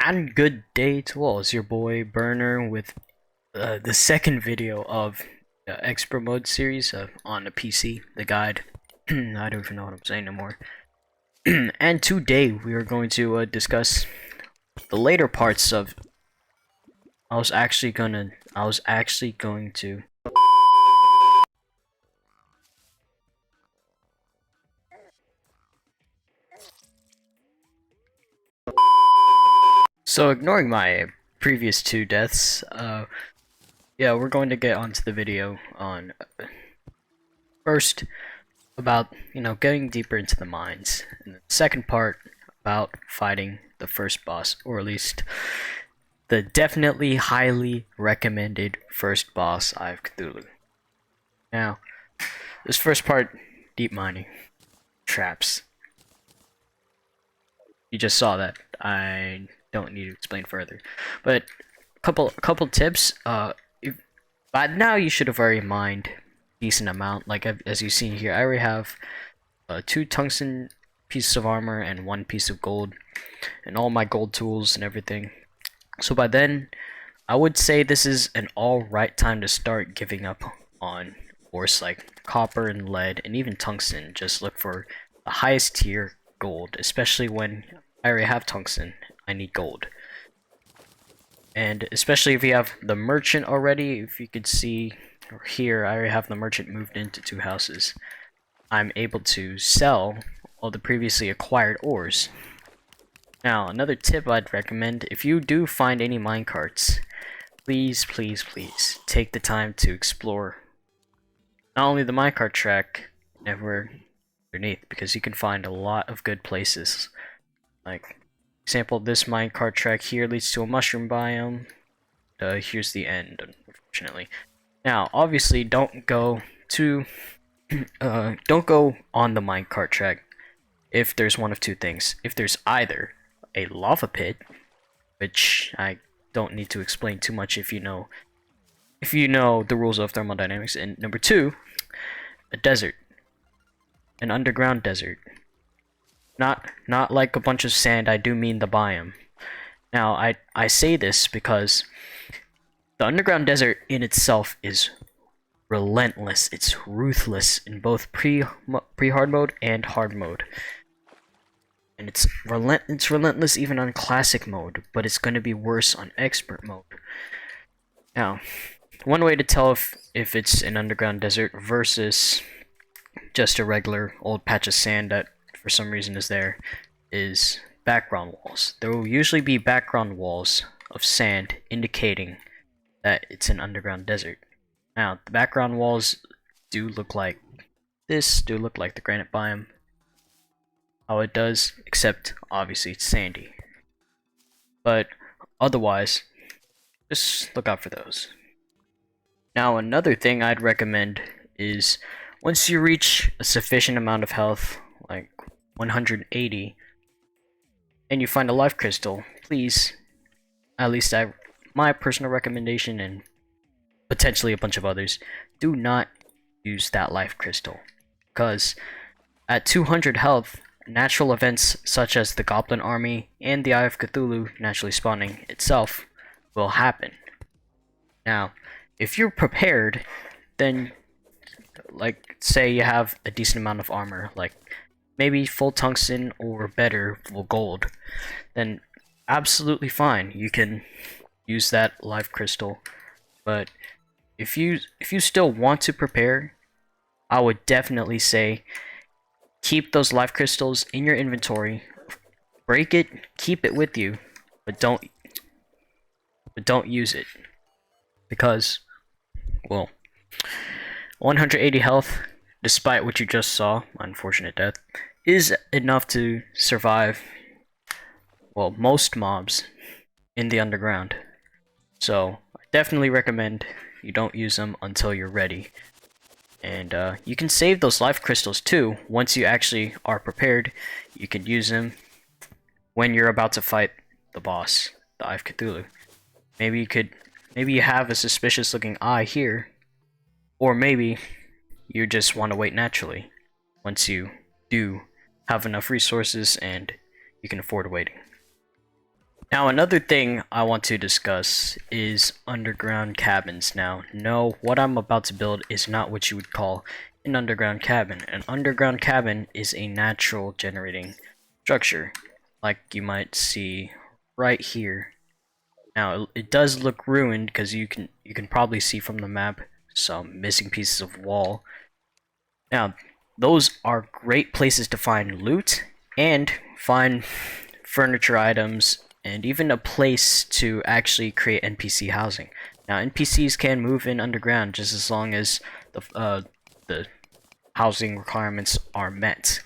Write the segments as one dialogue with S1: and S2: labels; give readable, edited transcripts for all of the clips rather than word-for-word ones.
S1: And good day to all. It's your boy Burner with the second video of the expert mode series on the PC, the guide. I don't even know what I'm saying anymore. And today we are going to discuss the later parts of. I was actually going to. So ignoring my previous two deaths, yeah, we're going to get onto the video on first about getting deeper into the mines, and the second part about fighting the first boss, or at least the definitely highly recommended first boss of Cthulhu. Now, this first part, deep mining, traps. You just saw that. I don't need to explain further, but couple tips. By now you should have already mined decent amount. Like as you see here, I already have 2 tungsten pieces of armor and 1 piece of gold, and all my gold tools and everything. So by then, I would say this is an alright time to start giving up on ores like copper and lead and even tungsten. Just look for the highest tier gold, especially when I already have tungsten. I need gold. And especially if you have the merchant already, if you could see here, I already have the merchant moved into 2 houses. I'm able to sell all the previously acquired ores. Now, another tip I'd recommend, if you do find any minecarts, please take the time to explore not only the minecart track, everywhere underneath, because you can find a lot of good places. Like, example, this minecart track here leads to a mushroom biome. Here's the end, unfortunately. Now, obviously, don't go on the minecart track if there's one of 2 things. If there's either a lava pit, which I don't need to explain too much if you know the rules of thermodynamics, and number 2, a desert, an underground desert. Not like a bunch of sand, I do mean the biome. Now, I say this because the underground desert in itself is relentless. It's ruthless in both pre-hard mode and hard mode. And it's relentless even on classic mode, but it's going to be worse on expert mode. Now, one way to tell if it's an underground desert versus just a regular old patch of sand that for some reason is background walls. There will usually be background walls of sand indicating that it's an underground desert. Now, the background walls do look like this, do look like the granite biome. How it does, except obviously it's sandy. But otherwise, just look out for those. Now, another thing I'd recommend is once you reach a sufficient amount of health, like 180, and you find a life crystal, please, at least my personal recommendation, and potentially a bunch of others, do not use that life crystal, because at 200 health, natural events such as the Goblin Army and the Eye of Cthulhu naturally spawning itself will happen. Now, if you're prepared, then, like, say you have a decent amount of armor, like maybe full tungsten or better, full gold, then absolutely fine. You can use that life crystal. But if you still want to prepare, I would definitely say keep those life crystals in your inventory. Break it, keep it with you, but don't use it, because, well, 180 health, despite what you just saw, unfortunate death, is enough to survive, well, most mobs in the underground. So I definitely recommend you don't use them until you're ready. And you can save those life crystals too. Once you actually are prepared, you can use them when you're about to fight the boss, the Eye of Cthulhu. Maybe you have a suspicious looking eye here, or maybe you just want to wait naturally once you do have enough resources and you can afford waiting. Now, another thing I want to discuss is underground cabins. Now, no, what I'm about to build is not what you would call an underground cabin. An underground cabin is a natural generating structure, like you might see right here. Now, it does look ruined because you can probably see from the map some missing pieces of wall. Now, those are great places to find loot and find furniture items and even a place to actually create NPC housing. Now, NPCs can move in underground just as long as the housing requirements are met.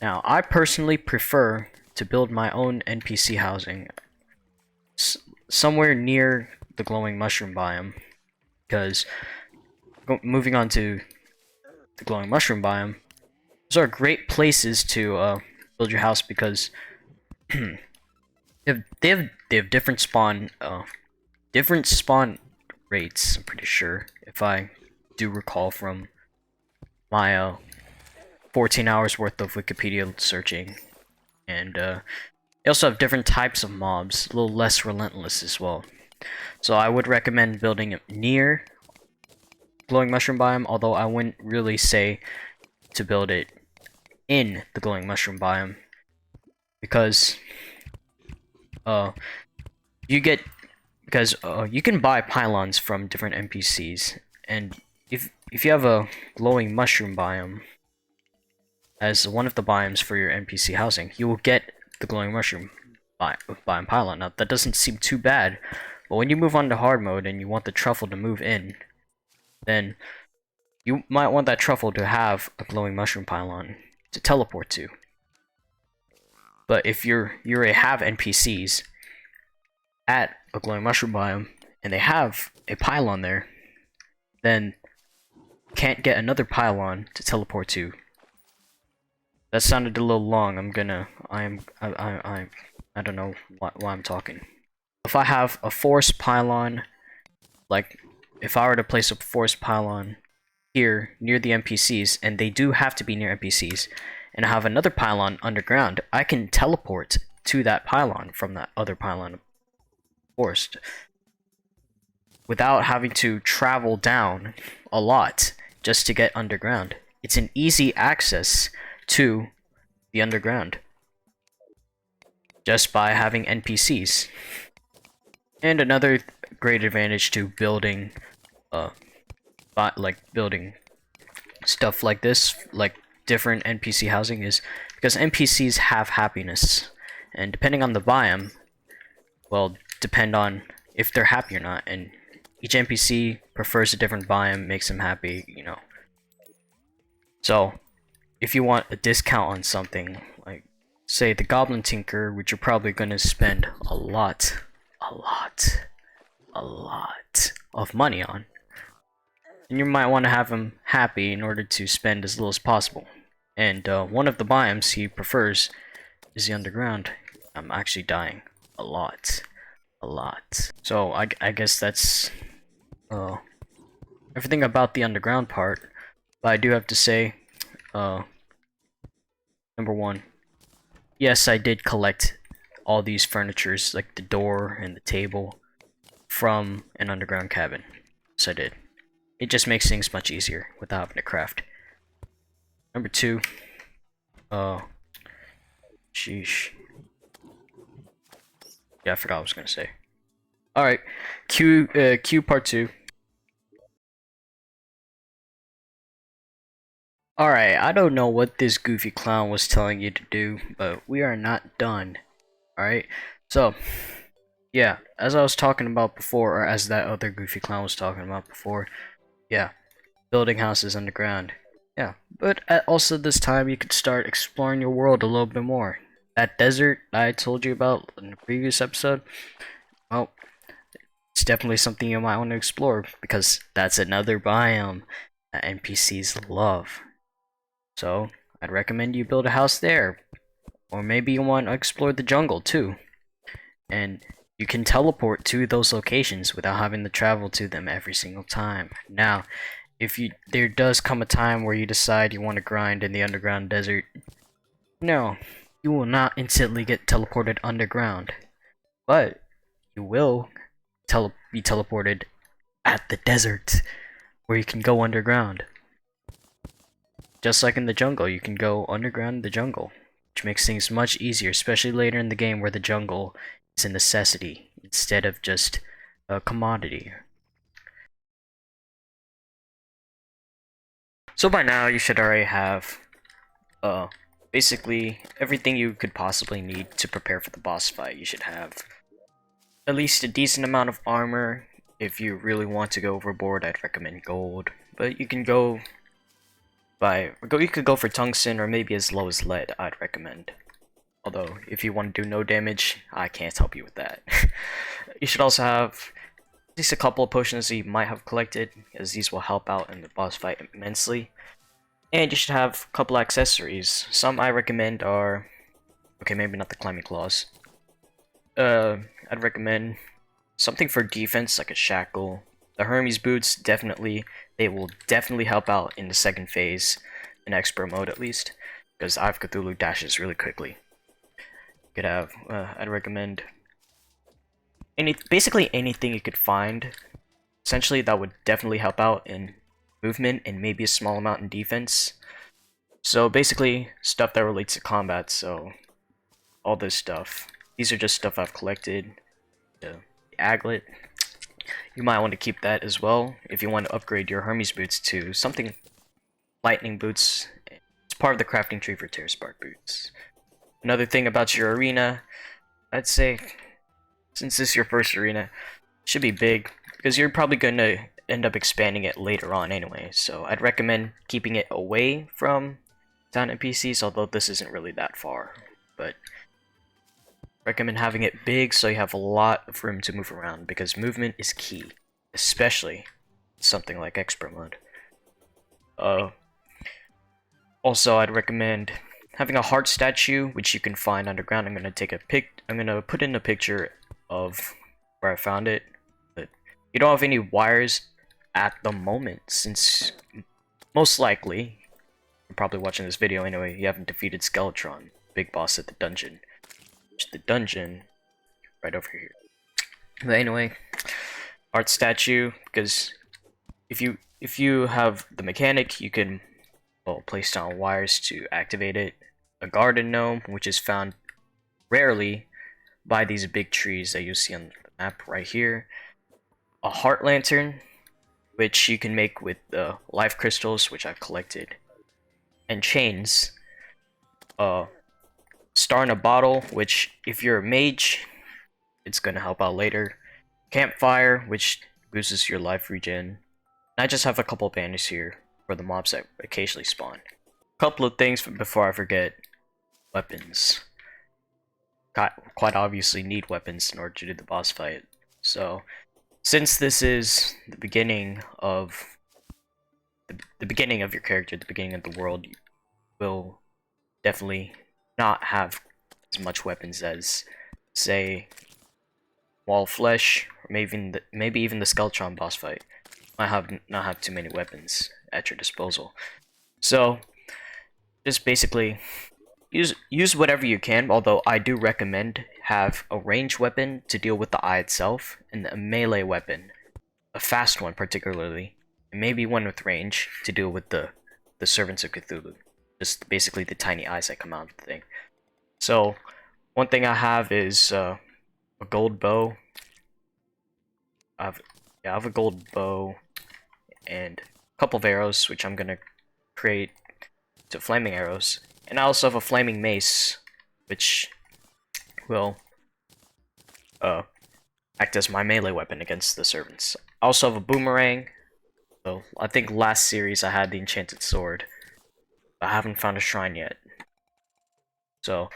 S1: Now, I personally prefer to build my own NPC housing somewhere near the glowing mushroom biome, because moving on to the glowing mushroom biome, those are great places to build your house because they have different spawn rates. I'm pretty sure, if I do recall from my 14 hours worth of Wikipedia searching, and they also have different types of mobs, a little less relentless as well. So I would recommend building it near glowing mushroom biome, although I wouldn't really say to build it in the glowing mushroom biome, because you can buy pylons from different NPCs, and if you have a glowing mushroom biome as one of the biomes for your NPC housing, you will get the glowing mushroom biome pylon. Now that doesn't seem too bad, but when you move on to hard mode and you want the truffle to move in, then you might want that truffle to have a glowing mushroom pylon to teleport to. But if you already have NPCs at a glowing mushroom biome and they have a pylon there, then can't get another pylon to teleport to. That sounded a little long. I don't know why I'm talking. If I have a forest pylon, like if I were to place a forest pylon here near the NPCs, and they do have to be near NPCs, and I have another pylon underground, I can teleport to that pylon from that other pylon forest without having to travel down a lot just to get underground. It's an easy access to the underground just by having NPCs. And another great advantage to building building stuff like this, like different NPC housing, is because NPCs have happiness, and depending on the biome, well, depend on if they're happy or not, and each NPC prefers a different biome, makes them happy, you know. So if you want a discount on something, like say the Goblin Tinker, which you're probably going to spend a lot of money on, and you might want to have him happy in order to spend as little as possible. And one of the biomes he prefers is the underground. I'm actually dying a lot. So I guess that's everything about the underground part. But I do have to say, number one, yes, I did collect all these furnitures, like the door and the table, from an underground cabin. Yes, I did. It just makes things much easier without having to craft. Number two, sheesh. Yeah, I forgot what I was gonna say. Alright, Q part 2. Alright, I don't know what this goofy clown was telling you to do, but we are not done. Alright, so, yeah, as I was talking about before, or as that other goofy clown was talking about before, yeah, building houses underground. Yeah, but also this time you could start exploring your world a little bit more. That desert I told you about in the previous episode, well, it's definitely something you might want to explore, because that's another biome that NPCs love. So, I'd recommend you build a house there. Or maybe you want to explore the jungle too. And you can teleport to those locations without having to travel to them every single time. Now, if there does come a time where you decide you want to grind in the underground desert, no, you will not instantly get teleported underground. but you will be teleported at the desert, where you can go underground. Just like in the jungle, you can go underground in the jungle, which makes things much easier, especially later in the game where the jungle is a necessity instead of just a commodity. So by now, you should already have basically everything you could possibly need to prepare for the boss fight. You should have at least a decent amount of armor. If you really want to go overboard, I'd recommend gold, but you can go you could go for tungsten or maybe as low as lead, I'd recommend. Although, if you want to do no damage, I can't help you with that. You should also have at least a couple of potions that you might have collected, as these will help out in the boss fight immensely. And you should have a couple accessories. Some I recommend are... okay, maybe not the climbing claws. I'd recommend something for defense, like a shackle. The Hermes boots, definitely, they will definitely help out in the second phase, in expert mode at least, because Eye of Cthulhu dashes really quickly. You could have, I'd recommend basically anything you could find. Essentially, that would definitely help out in movement and maybe a small amount in defense. So basically, stuff that relates to combat, so all this stuff. These are just stuff I've collected. The aglet. You might want to keep that as well if you want to upgrade your Hermes boots to something lightning boots. It's part of the crafting tree for Terraspark boots. Another thing about your arena, I'd say, since this is your first arena, it should be big, because you're probably going to end up expanding it later on anyway, so I'd recommend keeping it away from town NPCs, although this isn't really that far, but recommend having it big so you have a lot of room to move around, because movement is key, especially something like expert mode. Also, I'd recommend having a heart statue, which you can find underground. I'm gonna put in a picture of where I found it, but you don't have any wires at the moment, since most likely, you're probably watching this video anyway, you haven't defeated Skeletron, big boss at the dungeon. The dungeon right over here. But anyway, art statue, because if you have the mechanic, you can place down wires to activate it. A garden gnome, which is found rarely by these big trees that you see on the map right here. A heart lantern, which you can make with the life crystals, which I've collected, and chains. Star in a bottle, which if you're a mage, it's gonna help out later. Campfire, which boosts your life regen. And I just have a couple bandages here for the mobs that occasionally spawn. Couple of things before I forget. Weapons. Quite obviously need weapons in order to do the boss fight. So, since this is the beginning of the beginning of your character, the beginning of the world, you will definitely not have as much weapons as, say, Wall of Flesh, or maybe even the Skeletron boss fight. Might not have too many weapons at your disposal. So, just basically use whatever you can. Although I do recommend have a ranged weapon to deal with the eye itself, and a melee weapon, a fast one particularly, and maybe one with range to deal with the servants of Cthulhu. Just basically the tiny eyes that come out of the thing. So, one thing I have is a gold bow. I have a gold bow and a couple of arrows, which I'm gonna create to flaming arrows. And I also have a flaming mace, which will act as my melee weapon against the servants. I also have a boomerang. So I think last series I had the enchanted sword. I haven't found a shrine yet. So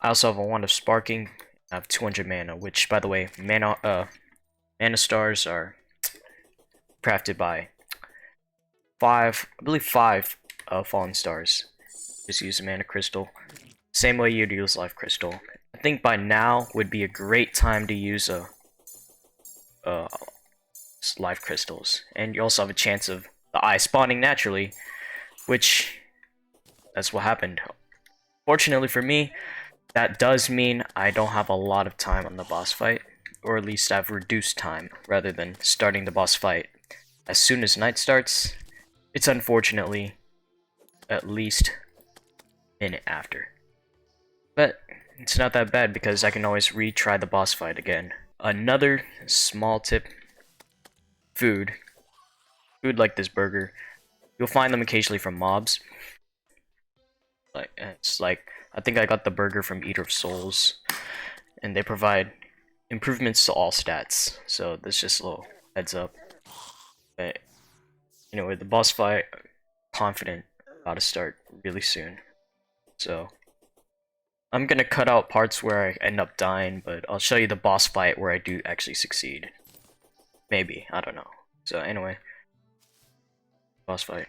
S1: I also have a wand of sparking. I have 200 mana, which, by the way, mana stars are crafted by I believe five fallen stars. Just use a mana crystal. Same way you'd use life crystal. I think by now would be a great time to use life crystals, and you also have a chance of the eye spawning naturally, which that's what happened. Fortunately for me, That does mean I don't have a lot of time on the boss fight, or at least I've reduced time rather than starting the boss fight as soon as night starts. It's unfortunately at least a minute after. But it's not that bad because I can always retry the boss fight again. Another small tip, food like this burger, you'll find them occasionally from mobs. Like it's like I think I got the burger from Eater of Souls, and they provide improvements to all stats. So that's just a little heads up. But anyway, the boss fight, confident, about to start really soon. So I'm gonna cut out parts where I end up dying, but I'll show you the boss fight where I do actually succeed. Maybe, I don't know. So anyway, boss fight.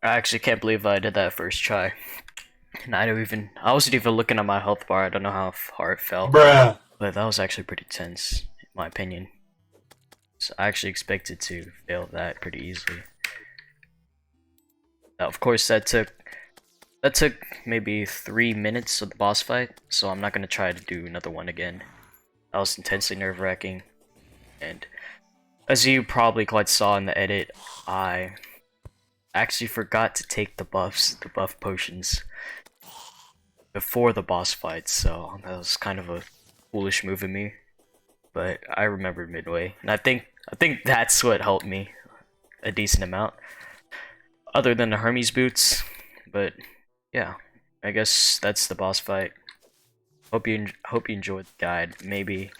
S1: I actually can't believe I did that first try. And I wasn't even looking at my health bar. I don't know how far it fell.
S2: Bruh.
S1: But that was actually pretty tense, in my opinion. So I actually expected to fail that pretty easily. Now, of course, that took maybe 3 minutes of the boss fight, so I'm not gonna try to do another one again. That was intensely nerve-wracking, and as you probably quite saw in the edit, I actually forgot to take the buff potions, before the boss fight, so that was kind of a foolish move of me. But I remembered midway, and I think that's what helped me a decent amount, other than the Hermes boots. But yeah, I guess that's the boss fight. Hope you enjoyed the guide. Maybe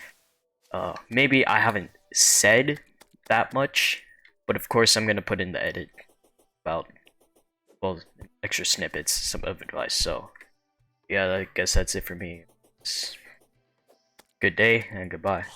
S1: I haven't said that much, but of course I'm gonna put in the edit about, well, extra snippets, some of advice. So yeah, I guess that's it for me. Good day and goodbye.